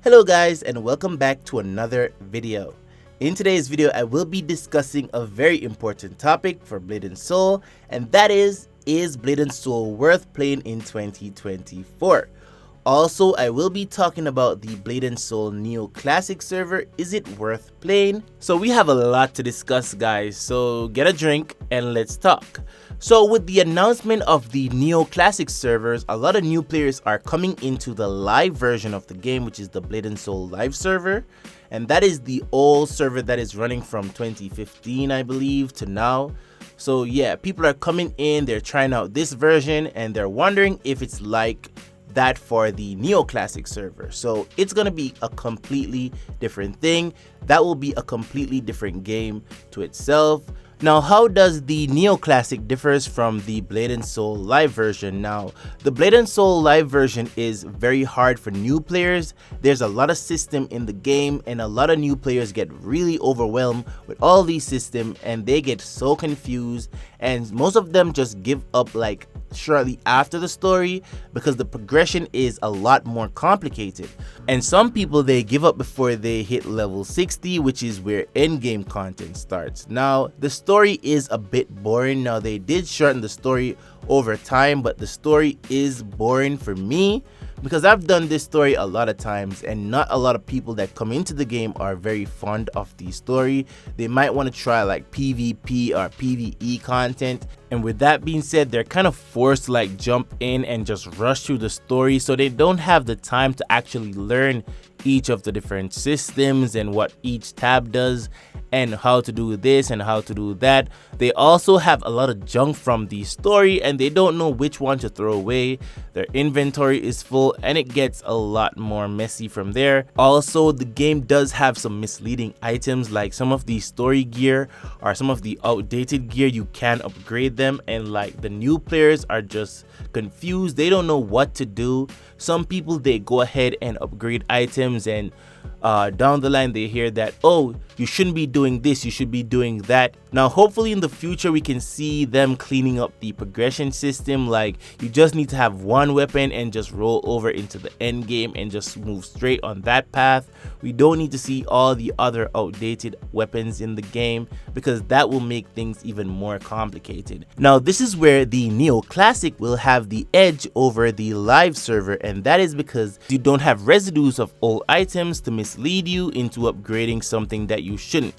Hello guys, and welcome back to another video. In today's video I will be discussing a very important topic for Blade& Soul, and that is Blade& Soul worth playing in 2024? Also, I will be talking about the Blade & Soul Neo Classic server. Is it worth playing? So we have a lot to discuss guys, so get a drink and let's talk. So with the announcement of the Neo Classic servers, a lot of new players are coming into the live version of the game, which is the Blade & Soul live server. And that is the old server that is running from 2015, I believe, to now. So yeah, people are coming in, they're trying out this version, and they're wondering if it's like that for the Neo Classic server. So it's gonna be a completely different thing. That will be a completely different game to itself. Now, how does the Neo Classic differs from the Blade & Soul live version? Now, the Blade & Soul live version is very hard for new players. There's a lot of system in the game, and a lot of new players get really overwhelmed with all these systems, and they get so confused, and most of them just give up like shortly after the story because the progression is a lot more complicated. And some people, they give up before they hit level 60, which is where endgame content starts. Now, the story is a bit boring. Now, they did shorten the story over time, but the story is boring for me because I've done this story a lot of times, and not a lot of people that come into the game are very fond of the story. They might want to try like PvP or PvE content, and with that being said, they're kind of forced to like jump in and just rush through the story, so they don't have the time to actually learn each of the different systems and what each tab does and how to do this and how to do that. They also have a lot of junk from the story, and they don't know which one to throw away. Their inventory is full, and it gets a lot more messy from there. Also, the game does have some misleading items, like some of the story gear or some of the outdated gear. You can upgrade them, and like the new players are just confused. They don't know what to do. Some people, they go ahead and upgrade items, and down the line they hear that, oh, you shouldn't be doing this, you should be doing that. Now, hopefully in the future we can see them cleaning up the progression system. Like, you just need to have one weapon and just roll over into the end game and just move straight on that path. We don't need to see all the other outdated weapons in the game because that will make things even more complicated. Now, this is where the Neo Classic will have the edge over the live server, and that is because you don't have residues of old items to mislead you into upgrading something that you shouldn't.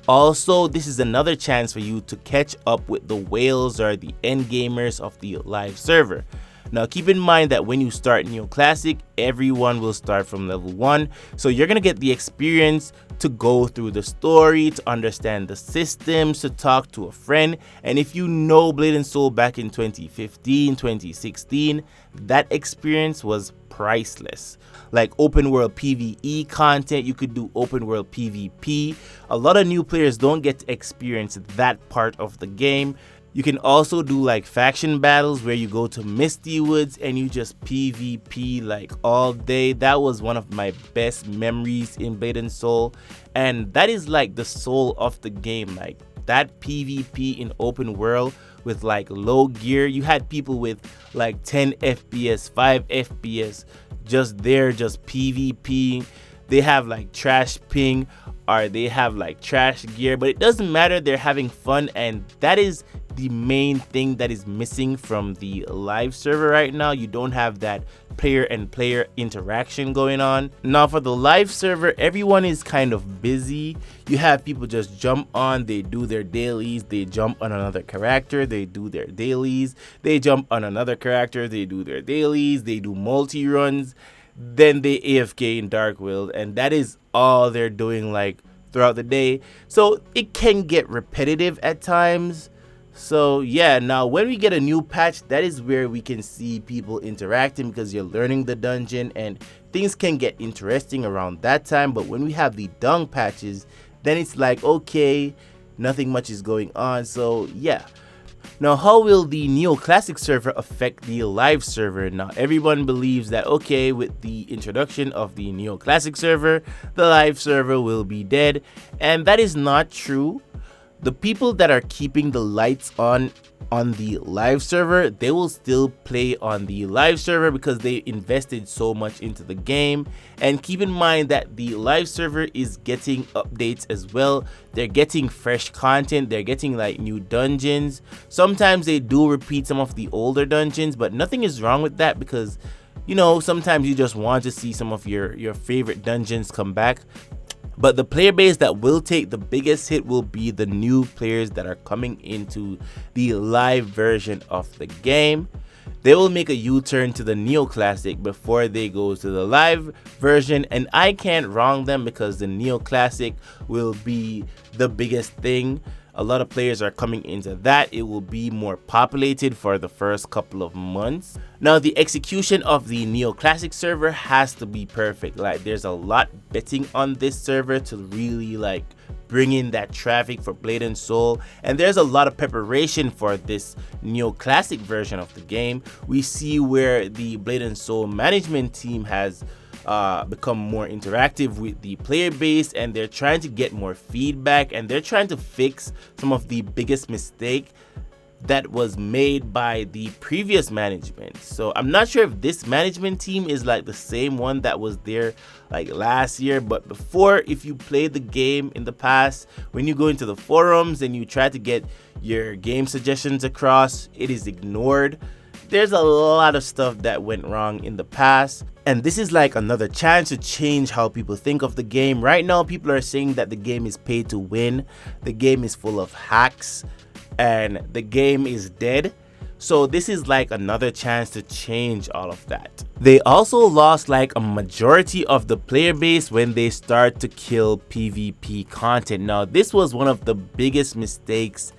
Also, this is another chance for you to catch up with the whales or the end gamers of the live server. Now, keep in mind that when you start Neo Classic, everyone will start from level 1, so you're gonna get the experience to go through the story, to understand the systems, to talk to a friend. And if you know Blade & Soul back in 2015, 2016, that experience was priceless. Like open world PvE content, you could do open world PvP. A lot of new players don't get to experience that part of the game. You can also do like faction battles where you go to Misty Woods and you just PvP like all day. That was one of my best memories in Blade & Soul, and that is like the soul of the game. Like that PvP in open world with like low gear, you had people with like 10 FPS, 5 FPS just there, just PvP. They have like trash ping or they have like trash gear, but it doesn't matter, they're having fun, and that is the main thing that is missing from the live server right now. You don't have that player and player interaction going on. Now, for the live server, everyone is kind of busy. You have people just jump on, they do their dailies, they jump on another character, they do their dailies, they jump on another character, they do their dailies, they do multi-runs, then they AFK in Dark World, and that is all they're doing like throughout the day. So it can get repetitive at times. So yeah, now when we get a new patch, that is where we can see people interacting because you're learning the dungeon and things can get interesting around that time. But when we have the dung patches, then it's like, okay, nothing much is going on. So yeah. Now, how will the Neo Classic server affect the live server? Now, everyone believes that, okay, with the introduction of the Neo Classic server, the live server will be dead, and that is not true. The people that are keeping the lights on on the live server, they will still play on the live server because they invested so much into the game. And keep in mind that the live server is getting updates as well. They're getting fresh content, they're getting like new dungeons. Sometimes they do repeat some of the older dungeons, but nothing is wrong with that because, you know, sometimes you just want to see some of your favorite dungeons come back. But the player base that will take the biggest hit will be the new players that are coming into the live version of the game. They will make a U-turn to the Neoclassic before they go to the live version, and I can't wrong them because the Neoclassic will be the biggest thing. A lot of players are coming into that. It will be more populated for the first couple of months. Now, the execution of the Neoclassic server has to be perfect. Like, there's a lot betting on this server to really like bring in that traffic for Blade and Soul, and there's a lot of preparation for this Neoclassic version of the game. We see where the Blade and Soul management team has become more interactive with the player base, and they're trying to get more feedback, and they're trying to fix some of the biggest mistake that was made by the previous management. So I'm not sure if this management team is like the same one that was there like last year, but before, if you played the game in the past, when you go into the forums and you try to get your game suggestions across, it is ignored. There's a lot of stuff that went wrong in the past, and this is like another chance to change how people think of the game. Right now, people are saying that the game is pay to win, the game is full of hacks, and the game is dead. So this is like another chance to change all of that. They also lost like a majority of the player base when they start to kill PvP content. Now, this was one of the biggest mistakes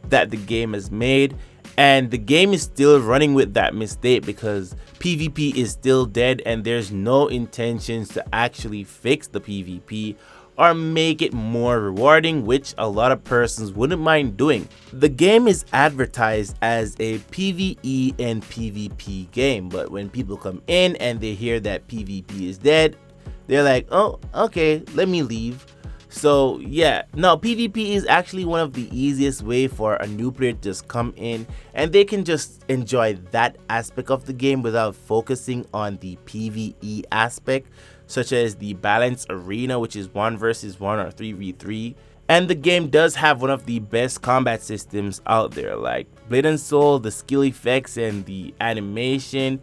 that the game has made, and the game is still running with that mistake because PvP is still dead, and there's no intentions to actually fix the PvP or make it more rewarding, which a lot of persons wouldn't mind doing. The game is advertised as a PvE and PvP game, but when people come in and they hear that PvP is dead, they're like, oh, okay, let me leave. So yeah, now PvP is actually one of the easiest way for a new player to just come in, and they can just enjoy that aspect of the game without focusing on the PvE aspect, such as the balance arena, which is 1 versus 1 or 3v3. And the game does have one of the best combat systems out there, like Blade and Soul, the skill effects and the animation.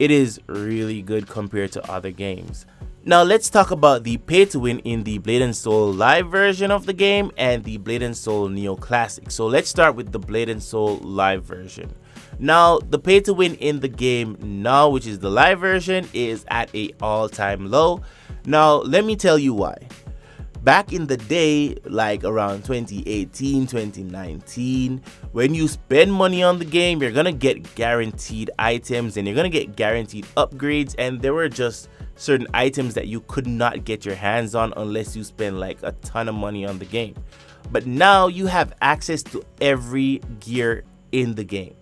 It is really good compared to other games. Now let's talk about the pay to win in the Blade and Soul live version of the game and the Blade and Soul Neoclassic. So let's start with the Blade and Soul live version. Now, the pay to win in the game now, which is the live version, is at a all-time low. Now, let me tell you why. Back in the day, like around 2018, 2019, when you spend money on the game, you're gonna get guaranteed items and you're gonna get guaranteed upgrades, and there were just certain items that you could not get your hands on unless you spend like a ton of money on the game. But now you have access to every gear in the game.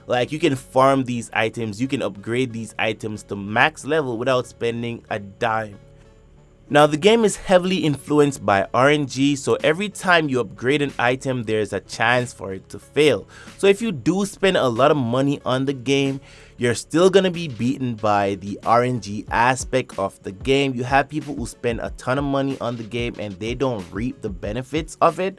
Like, you can farm these items, you can upgrade these items to max level without spending a dime. Now, the game is heavily influenced by RNG, so every time you upgrade an item, there's a chance for it to fail. So if you do spend a lot of money on the game, you're still gonna be beaten by the RNG aspect of the game. You have people who spend a ton of money on the game and they don't reap the benefits of it.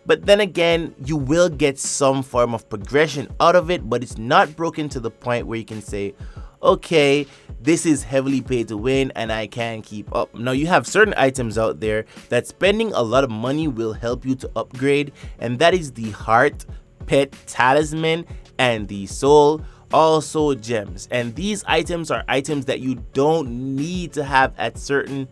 But then again, you will get some form of progression out of it, but it's not broken to the point where you can say, okay, this is heavily paid to win and I can't keep up. Now, you have certain items out there that spending a lot of money will help you to upgrade, and that is the heart, pet, talisman, and the soul, also gems. And these items are items that you don't need to have at certain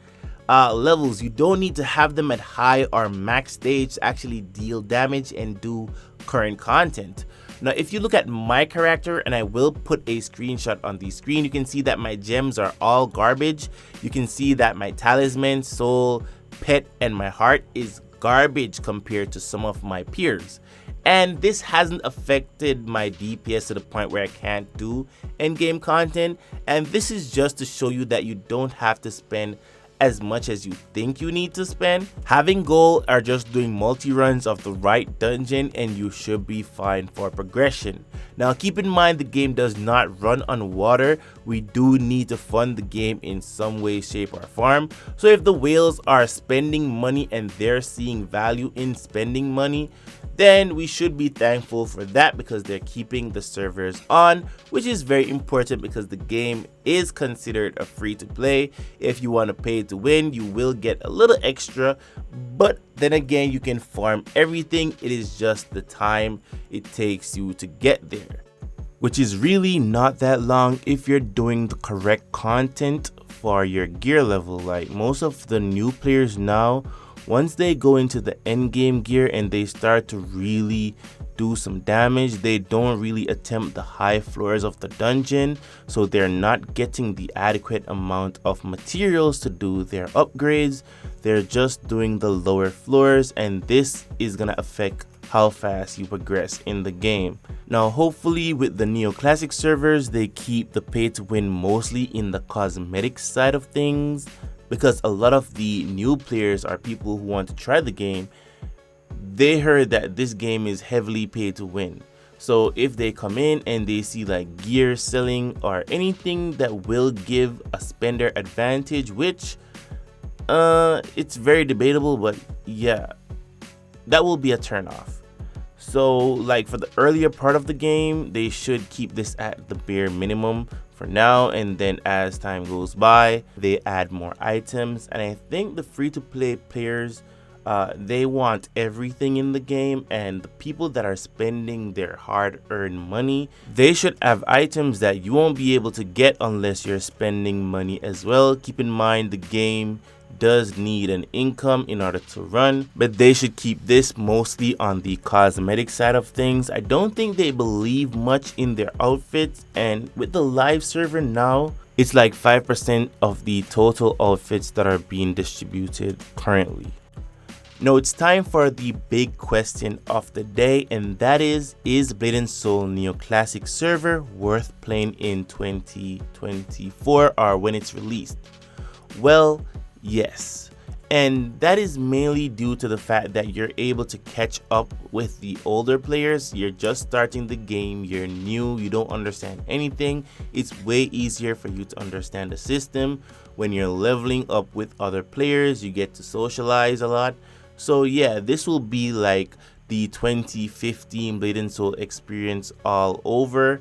levels. You don't need to have them at high or max stage to actually deal damage and do current content. Now, if you look at my character, and I will put a screenshot on the screen, you can see that my gems are all garbage. You can see that my talisman, soul, pet, and my heart is garbage compared to some of my peers. And this hasn't affected my DPS to the point where I can't do endgame content. And this is just to show you that you don't have to spend as much as you think you need to spend. Having goal are just doing multi-runs of the right dungeon and you should be fine for progression. Now keep in mind the game does not run on water. We do need to fund the game in some way, shape or form. So if the whales are spending money and they're seeing value in spending money, then we should be thankful for that because they're keeping the servers on, which is very important because the game is considered a free to play. If you want to pay to win, you will get a little extra, but then again, you can farm everything. It is just the time it takes you to get there, which is really not that long if you're doing the correct content for your gear level. Like most of the new players now, once they go into the end game gear and they start to really do some damage, they don't really attempt the high floors of the dungeon, so they're not getting the adequate amount of materials to do their upgrades. They're just doing the lower floors, and this is gonna affect how fast you progress in the game. Now hopefully with the neoclassic servers, they keep the pay to win mostly in the cosmetic side of things, because a lot of the new players are people who want to try the game. They heard that this game is heavily pay to win. So if they come in and they see like gear selling or anything that will give a spender advantage, which it's very debatable, but yeah, that will be a turn off. So like for the earlier part of the game, they should keep this at the bare minimum for now, and then as time goes by they add more items. And I think the free-to-play players, they want everything in the game, and the people that are spending their hard-earned money, they should have items that you won't be able to get unless you're spending money as well. Keep in mind the game does need an income in order to run, but they should keep this mostly on the cosmetic side of things. I don't think they believe much in their outfits, and with the live server now, it's like 5% of the total outfits that are being distributed currently. Now it's time for the big question of the day, and that is Blade & Soul Neoclassic server worth playing in 2024 or when it's released? Well, yes, and that is mainly due to the fact that you're able to catch up with the older players. You're just starting the game, you're new, you don't understand anything. It's way easier for you to understand the system. When you're leveling up with other players, you get to socialize a lot. So yeah, this will be like the 2015 Blade & Soul experience all over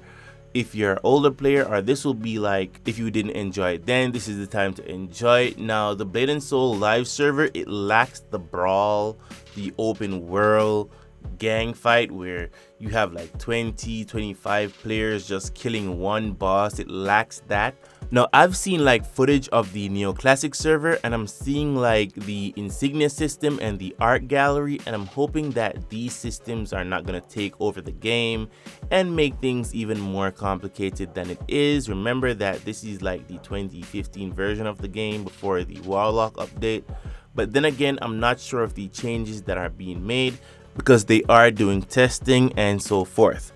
if you're an older player, or this will be like if you didn't enjoy it then, this is the time to enjoy it. Now the Blade & Soul live server, it lacks the brawl, the open world gang fight where you have like 20-25 players just killing one boss. It lacks that. Now I've seen like footage of the neoclassic server, and I'm seeing like the insignia system and the art gallery, and I'm hoping that these systems are not going to take over the game and make things even more complicated than it is. Remember that this is like the 2015 version of the game before the Warlock update, but then again, I'm not sure of the changes that are being made because they are doing testing and so forth.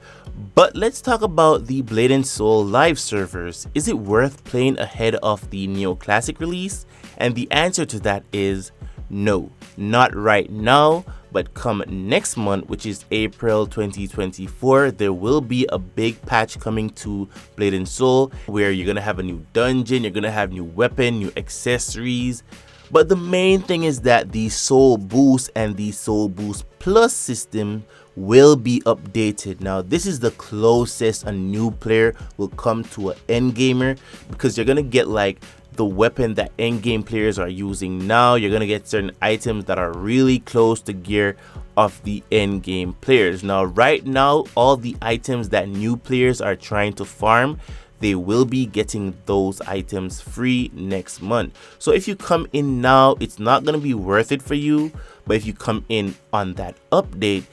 But let's talk about the Blade & Soul live servers. Is it worth playing ahead of the neoclassic release? And the answer to that is no, not right now, but come next month, which is April 2024, there will be a big patch coming to Blade & Soul where you're gonna have a new dungeon, you're gonna have new weapon, new accessories. But the main thing is that the SoulBoost and the SoulBoost Plus system will be updated. Now this is the closest a new player will come to an end gamer, because you're gonna get like the weapon that end game players are using now. You're gonna get certain items that are really close to gear of the end game players. Now right now, all the items that new players are trying to farm, they will be getting those items free next month. So if you come in now, it's not going to be worth it for you. But if you come in on that update,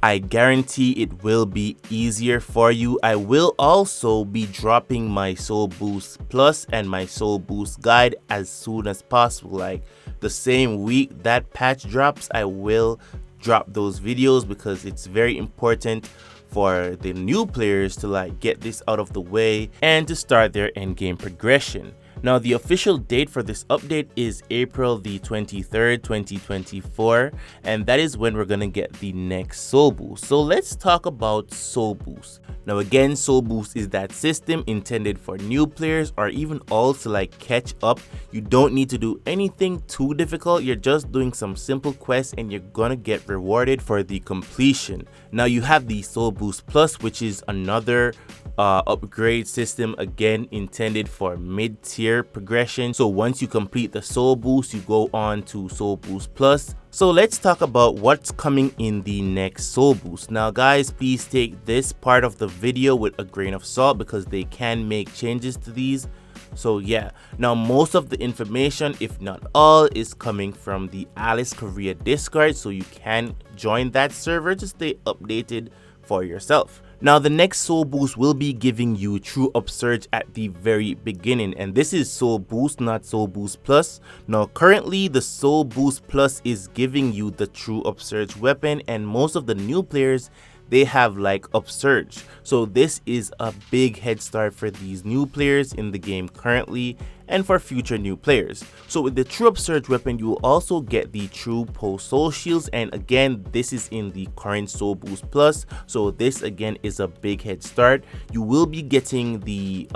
I guarantee it will be easier for you. I will also be dropping my SoulBoost Plus and my SoulBoost guide as soon as possible. Like the same week that patch drops, I will drop those videos because it's very important for the new players to like get this out of the way and to start their end game progression. Now the official date for this update is April the 23rd, 2024, and that is when we're gonna get the next Soul Boost. So let's talk about Soul Boost. Now again, Soul Boost is that system intended for new players or even all to like catch up. You don't need to do anything too difficult, you're just doing some simple quests and you're gonna get rewarded for the completion. Now you have the Soul Boost Plus, which is another upgrade system, again intended for mid-tier progression. So once you complete the Soul Boost, you go on to Soul Boost Plus. So let's talk about what's coming in the next Soul Boost. Now guys, please take this part of the video with a grain of salt because they can make changes to these. So yeah, now most of the information, if not all, is coming from the Alice Korea Discord, so you can join that server to stay updated for yourself. Now the next Soul Boost will be giving you True Upsurge at the very beginning, and this is Soul Boost, not Soul Boost Plus. Now currently the Soul Boost Plus is giving you the True Upsurge weapon, and most of the new players, they have like Upsurge. So this is a big head start for these new players in the game currently and for future new players. So with the True Upsurge weapon, you will also get the True Post Soul Shields, and again this is in the current Soul Boost Plus, so this again is a big head start. You will be getting the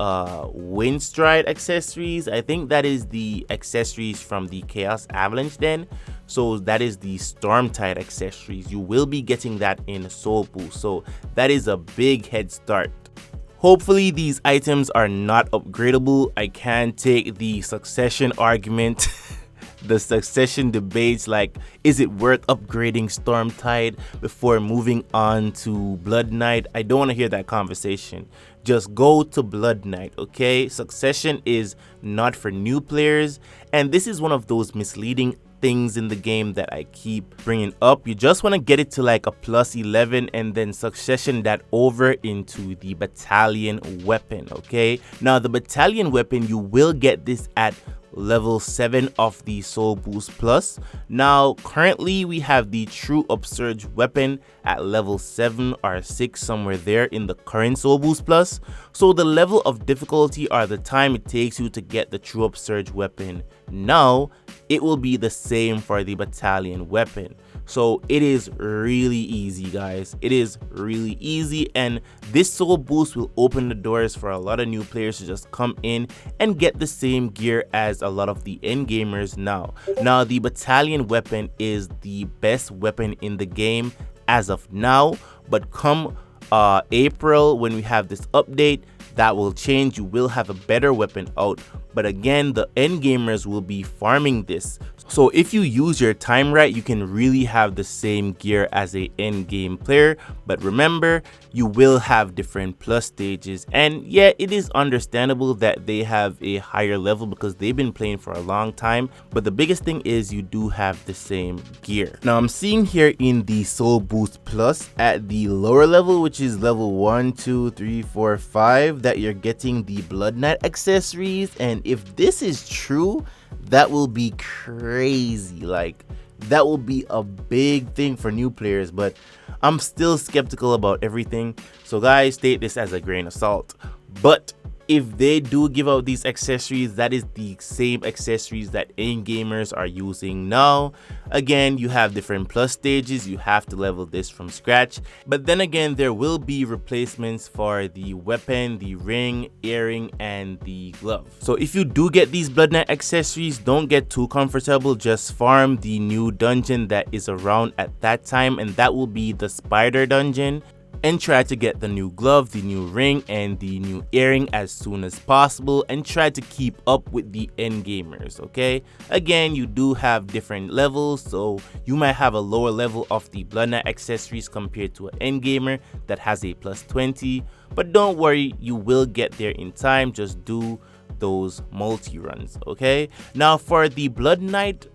Wind Stride accessories. I think that is the accessories from the Chaos Avalanche Den. So that is the Storm Tide accessories. You will be getting that in Soul Boost, so that is a big head start. Hopefully these items are not upgradable. I can take the succession argument, the succession debates, like is it worth upgrading Storm Tide before moving on to Blood Knight? I don't want to hear that conversation. Just go to Blood Knight, okay? Succession is not for new players, and this is one of those misleading things in the game that I keep bringing up. You just want to get it to like a plus 11 and then succession that over into the battalion weapon, okay? Now the battalion weapon, you will get this at level 7 of the Soul Boost Plus. Now currently we have the True Upsurge weapon at level 7 or 6, somewhere there in the current Soul Boost Plus. So the level of difficulty or the time it takes you to get the True Upsurge weapon, now it will be the same for the battalion weapon. So it is really easy, guys. It is really easy, and this Soul Boost will open the doors for a lot of new players to just come in and get the same gear as a lot of the end gamers now. Now the battalion weapon is the best weapon in the game as of now, but come April, when we have this update, that will change. You will have a better weapon out, but again the end gamers will be farming this. So if you use your time right, you can really have the same gear as a end game player. But remember, you will have different plus stages, and yeah, it is understandable that they have a higher level because they've been playing for a long time, but the biggest thing is you do have the same gear. Now I'm seeing here in the Soul Boost Plus at the lower level, which is level 1, 2, 3, 4, 5, that you're getting the Blood Knight accessories, and if this is true, that will be crazy. Like that will be a big thing for new players, but I'm still skeptical about everything. So guys, take this as a grain of salt. But if they do give out these accessories, that is the same accessories that end gamers are using now. Again, you have different plus stages, you have to level this from scratch, but then again there will be replacements for the weapon, the ring, earring, and the glove. So if you do get these Blood Knight accessories, don't get too comfortable, just farm the new dungeon that is around at that time, and that will be the Spider Dungeon, and try to get the new glove, the new ring, and the new earring as soon as possible, and try to keep up with the end gamers, okay? Again, you do have different levels, so you might have a lower level of the Blood Knight accessories compared to an end gamer that has a plus 20, but don't worry, you will get there in time. Just do those multi runs, okay? Now for the Blood Knight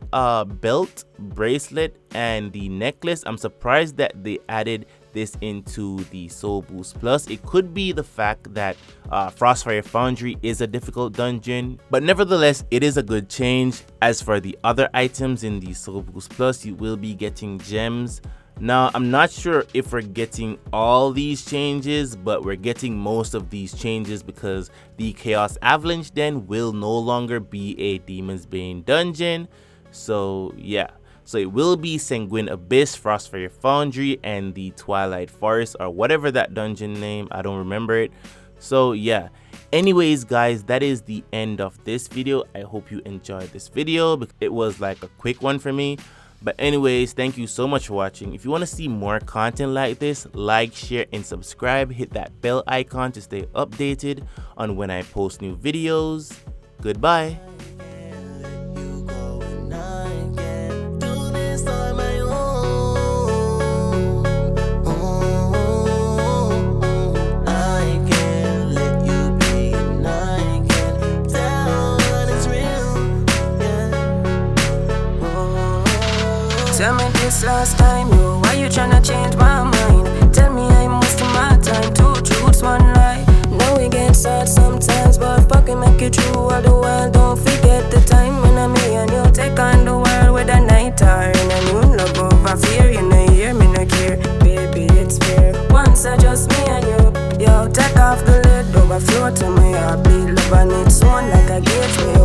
belt, bracelet, and the necklace, I'm surprised that they added this into the Soul Boost Plus. It could be the fact that Frostfire Foundry is a difficult dungeon, but nevertheless it is a good change. As for the other items in the Soul Boost Plus, you will be getting gems, Now, I'm not sure if we're getting all these changes, but we're getting most of these changes because the Chaos Avalanche Den will no longer be a Demon's Bane dungeon. So yeah, so it will be Sanguine Abyss, Frostfire Foundry, and the Twilight Forest, or whatever that dungeon name, I don't remember it. So yeah, anyways guys, that is the end of this video. I hope you enjoyed this video. It was like a quick one for me. But anyways, thank you so much for watching. If you want to see more content like this, like, share, and subscribe. Hit that bell icon to stay updated on when I post new videos. Goodbye. Tell me this last time, yo, why you tryna change my mind? Tell me I'm wasting my time, 2 truths, 1 lie. Know we get sad sometimes, but fucking make it true all the while. Don't forget the time when I'm me and you take on the world with a night hour. And a new love over fear, you know hear me no care. Baby, it's fair, once I just me and you. Yo, take off the lid, overflow to my heart, bleed love on its own like a gateway.